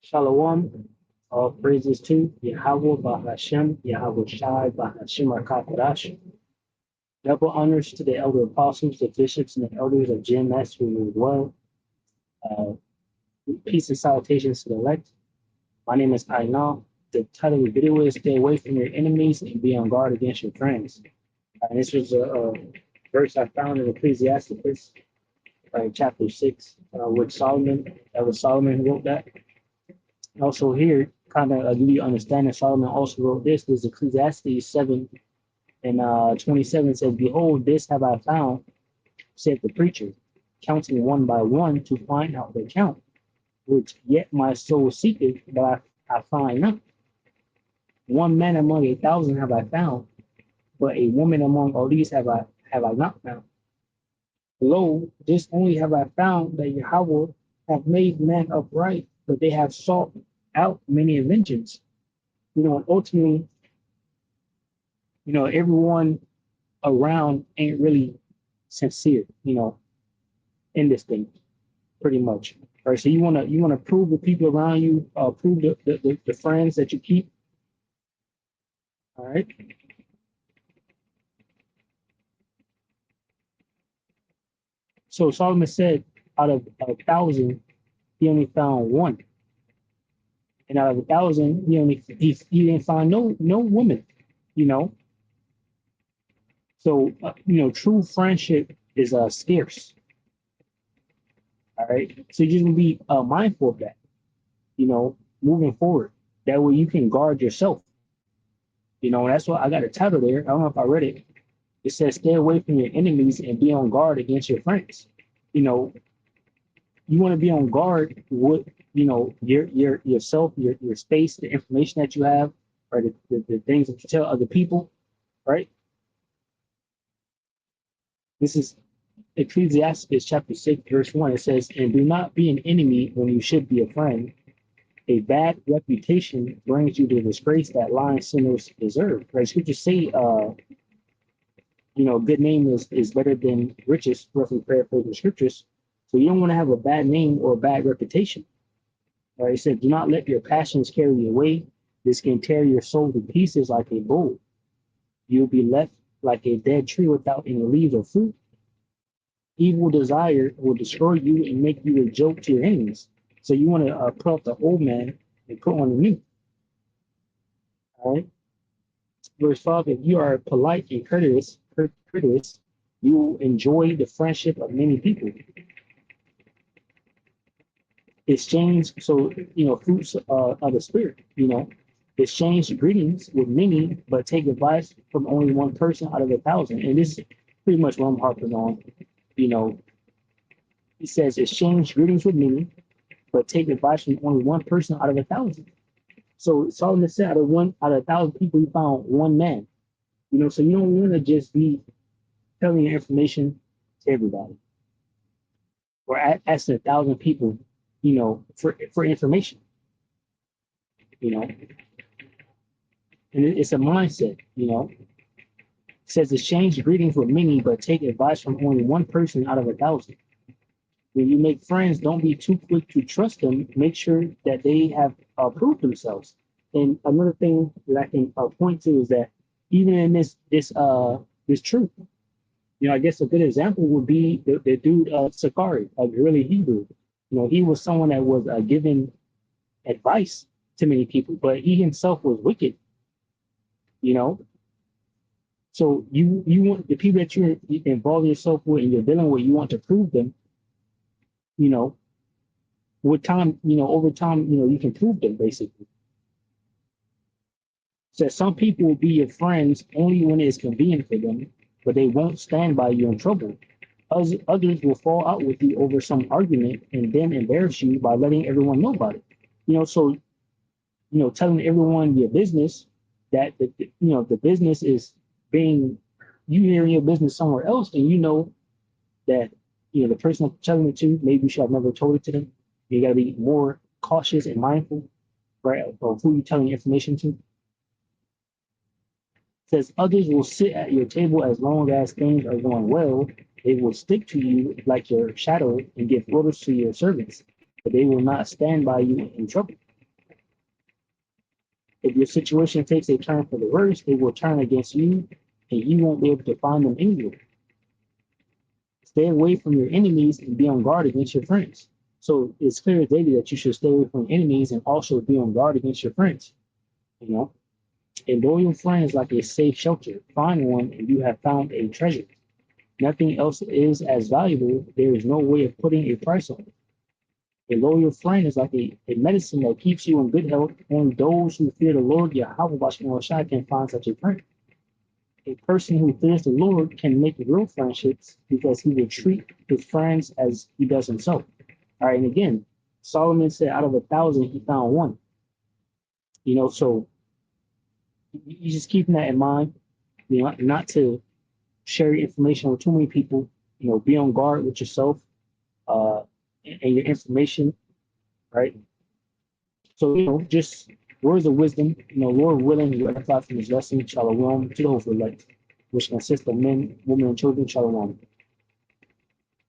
Shalom. All praises to Yahweh Bahashem, Yahweh Shai Bahashem Rakakadash. Double honors to the elder apostles, the bishops, and the elders of GMS who rule well. Uh, Peace and salutations to the elect. My name is Aina. The title of the video is Stay Away from Your Enemies and Be on Guard Against Your Friends. And this was a verse I found in Ecclesiasticus, chapter 6, with Solomon. That was Solomon who wrote that. Also here, kind of give you understanding, Solomon also wrote this. There's Ecclesiastes 7 and 27 says, Behold, this have I found, said the preacher, counting one by one to find out their count, which yet my soul seeketh, but I find not. One man among 1,000 have I found, but a woman among all these have I not found. Lo, this only have I found, that Yahweh have made man upright, but they have sought out many inventions. Ultimately, everyone around ain't really sincere, in this thing, pretty much. All right, so you wanna prove the people around you, prove the friends that you keep. All right. So Solomon said, out of 1,000, he only found one. And out of 1,000, he didn't find no woman, So true friendship is scarce. All right. So you just want to be mindful of that, moving forward. That way you can guard yourself. That's why I got a title there. I don't know if I read it. It says, stay away from your enemies and be on guard against your friends. You want to be on guard with, yourself, your space, the information that you have, or the things that you tell other people, right? This is Ecclesiastes chapter 6, verse 1. It says, and do not be an enemy when you should be a friend. A bad reputation brings you the disgrace that lying sinners deserve. Right? Scriptures say, good name is better than riches, roughly paraphrasing the scriptures. So you don't want to have a bad name or a bad reputation. Right? It said, do not let your passions carry you away. This can tear your soul to pieces like a bowl. You'll be left like a dead tree without any leaves or fruit. Evil desire will destroy you and make you a joke to your enemies. So you want to put off the old man and put on the new. All right. Verse 5, if you are polite and courteous, you will enjoy the friendship of many people. Exchange, so, fruits of the spirit, exchange greetings with many, but take advice from only one person out of 1,000. And this is pretty much what I'm harping on. He says, exchange greetings with many, but take advice from only one person out of 1,000. So Solomon said, out of 1,000 people, he found one man. So you don't want to just be telling your information to everybody, or asking 1,000 people, for information. And it's a mindset. It says exchange greetings with many, but take advice from only one person out of 1,000. When you make friends, don't be too quick to trust them. Make sure that they have proved themselves. And another thing that I can point to is that even in this truth, I guess a good example would be the dude Sakari, a really Hebrew. He was someone that was giving advice to many people, but he himself was wicked. So you want the people that you involve yourself with and you're dealing with, you want to prove them. With time, over time, you can prove them basically. So some people will be your friends only when it's convenient for them, but they won't stand by you in trouble. Others will fall out with you over some argument and then embarrass you by letting everyone know about it. So telling everyone your business, that the business is being, you hearing your business somewhere else, and that the person telling it to, maybe you should have never told it to them. You got to be more cautious and mindful, right, of who you're telling information to. It says others will sit at your table as long as things are going well. They will stick to you like your shadow and give orders to your servants, but they will not stand by you in trouble. If your situation takes a turn for the worse, they will turn against you, and you won't be able to find them anywhere. Stay away from your enemies and be on guard against your friends. So it's clear daily that you should stay away from enemies and also be on guard against your friends. You know, a loyal friend is like a safe shelter. Find one, and you have found a treasure. Nothing else is as valuable. There is no way of putting a price on it. A loyal friend is like a medicine that keeps you in good health. Only those who fear the Lord, Yahweh Shai, can find such a friend. A person who fears the Lord can make real friendships because he will treat his friends as he does himself. All right, and again, Solomon said, out of 1,000, he found one. You know, so you just keeping that in mind. You know, not to share your information with too many people. You know, be on guard with yourself uh, and your information, right? So, you know, just words of wisdom. You know, Lord willing, you edify from this lesson, shalom, to the whole life, which consists of men, women, and children, shalom.